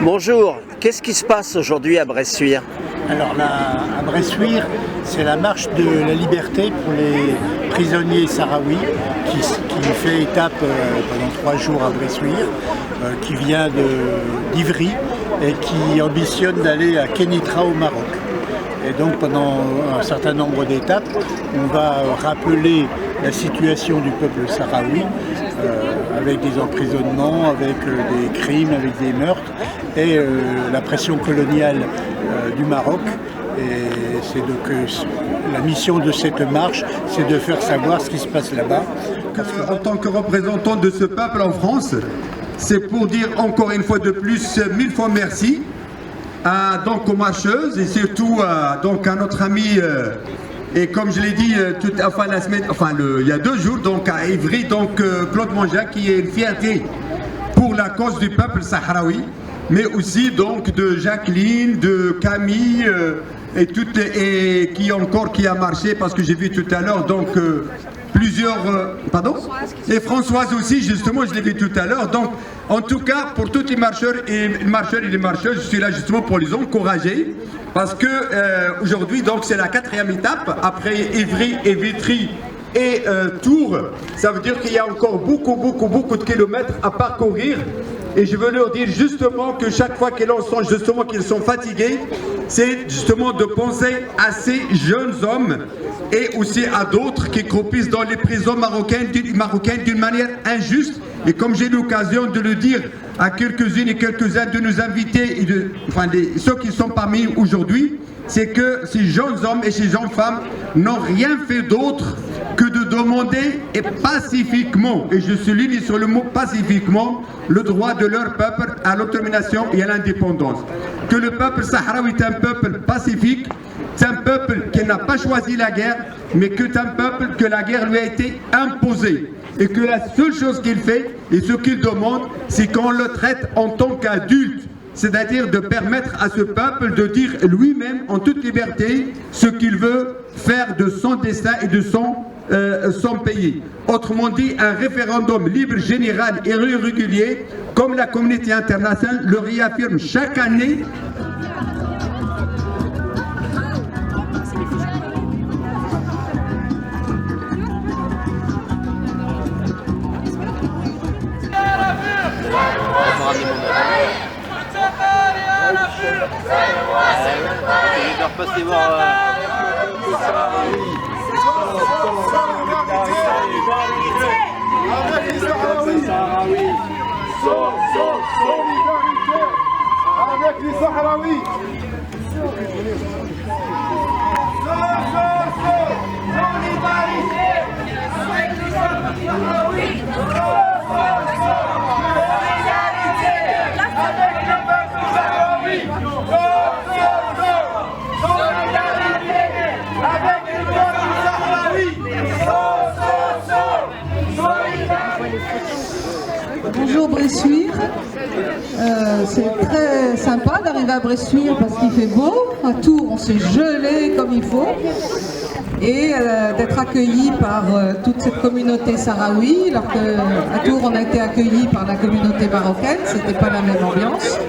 Bonjour, qu'est-ce qui se passe aujourd'hui à Bressuire? Alors là, à Bressuire, c'est la marche de la liberté pour les prisonniers sahraouis qui fait étape pendant 3 jours à Bressuire, qui vient d'Ivry et qui ambitionne d'aller à Kénitra au Maroc. Et donc pendant un certain nombre d'étapes, on va rappeler la situation du peuple sahraoui avec des emprisonnements, avec des crimes, avec des meurtres et la pression coloniale du Maroc. Et c'est donc la mission de cette marche, c'est de faire savoir ce qui se passe là-bas. En tant que représentant de ce peuple en France, c'est pour dire encore une fois de plus 1000 fois merci donc aux marcheuses et surtout donc à notre ami et comme je l'ai dit il y a 2 jours donc à Ivry, donc Claude Mongeat, qui est une fierté pour la cause du peuple sahraoui, mais aussi donc de Jacqueline, de Camille et qui a marché, parce que j'ai vu tout à l'heure donc plusieurs et Françoise aussi, justement, je l'ai vu tout à l'heure. Donc en tout cas pour tous les marcheurs et les marcheuses, je suis là justement pour les encourager, parce que aujourd'hui donc c'est la 4e étape après Ivry et Vitry et Tours. Ça veut dire qu'il y a encore beaucoup de kilomètres à parcourir. Et je veux leur dire justement que chaque fois qu'ils sont fatigués, c'est justement de penser à ces jeunes hommes et aussi à d'autres qui croupissent dans les prisons marocaines d'une manière injuste. Et comme j'ai l'occasion de le dire à quelques-unes et quelques-uns de nos invités, ceux qui sont parmi nous aujourd'hui, c'est que ces jeunes hommes et ces jeunes femmes n'ont rien fait d'autre que de demander pacifiquement, et je souligne sur le mot pacifiquement, le droit de leur peuple à l'autodétermination et à l'indépendance. Que le peuple sahraoui est un peuple pacifique, c'est un peuple qui n'a pas choisi la guerre, mais que c'est un peuple que la guerre lui a été imposée. Et que la seule chose qu'il fait et ce qu'il demande, c'est qu'on le traite en tant qu'adulte. C'est-à-dire de permettre à ce peuple de dire lui-même en toute liberté ce qu'il veut faire de son destin et de son pays. Autrement dit, un référendum libre, général et régulier, comme la communauté internationale le réaffirme chaque année. Je dois repasser voir avec les Sahraouis. Avec les Sahraouis. Solidarité avec les Sahraouis. Bonjour Bressuire, c'est très sympa d'arriver à Bressuire parce qu'il fait beau. À Tours on s'est gelé comme il faut, et d'être accueilli par toute cette communauté sahraoui, alors qu'à Tours on a été accueilli par la communauté marocaine, c'était pas la même ambiance.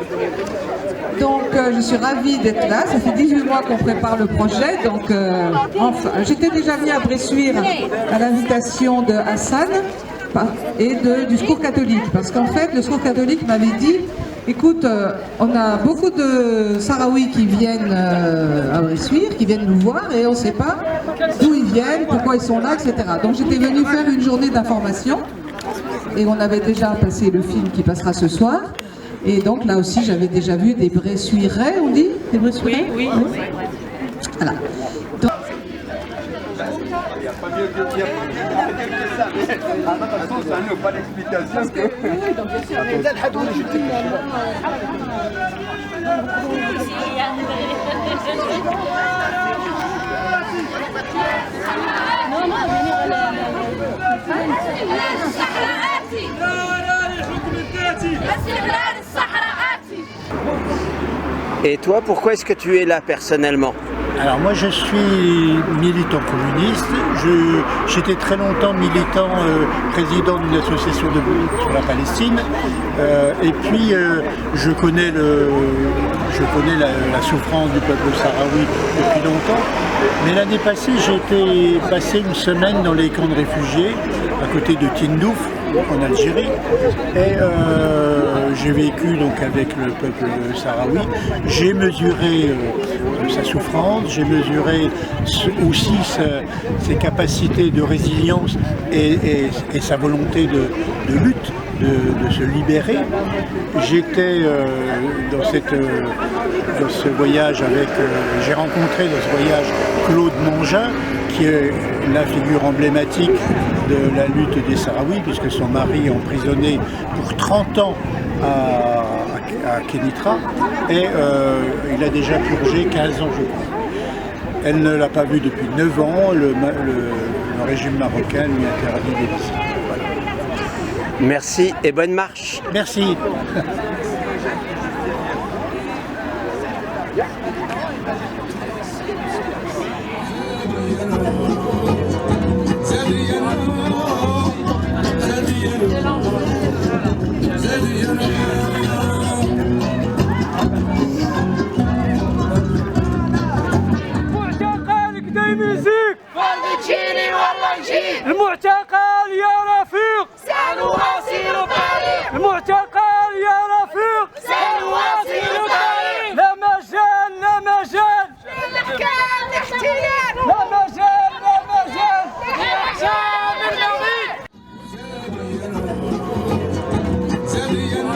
Donc je suis ravie d'être là, ça fait 18 mois qu'on prépare le projet, donc enfin, j'étais déjà venue à Bressuire à l'invitation de Hassan et du Secours catholique, parce qu'en fait le Secours catholique m'avait dit, écoute, on a beaucoup de Sahraouis qui viennent à Bressuire, qui viennent nous voir, et on ne sait pas d'où ils viennent, pourquoi ils sont là, etc. Donc j'étais venue faire une journée d'information, et on avait déjà passé le film qui passera ce soir, et donc là aussi j'avais déjà vu des Bressuirais, on dit des Bressuirais. Oui. Voilà. Donc, il n'y a pas mieux que dire. À notre sens, ça n'a pas d'explication que... Oui, donc bien sûr, Et toi, pourquoi est-ce que tu es là personnellement? Alors moi je suis militant communiste, j'étais très longtemps militant, président d'une association de lutte sur la Palestine, Et puis je connais la souffrance du peuple sahraoui depuis longtemps. Mais l'année passée, j'ai été passer une semaine dans les camps de réfugiés à côté de Tindouf, en Algérie, et j'ai vécu donc avec le peuple sahraoui. J'ai mesuré sa souffrance, j'ai mesuré aussi ses capacités de résilience et sa volonté de lutte, de se libérer. J'étais dans ce voyage j'ai rencontré dans ce voyage Claude Mongin, qui est la figure emblématique de la lutte des Sahraouis, puisque son mari est emprisonné pour 30 ans à Kénitra, et il a déjà purgé 15 ans, je crois. Elle ne l'a pas vu depuis 9 ans, le régime marocain lui interdit des visites. Voilà. Merci et bonne marche. Merci. المعتقل يا رفيق سنواصل الطريق المعتقل يا رفيق سنواصل الطريق لا مجال لا مجال للأحكام الاحتلال لا مجال لا مجال للأحكام النظيف زادينا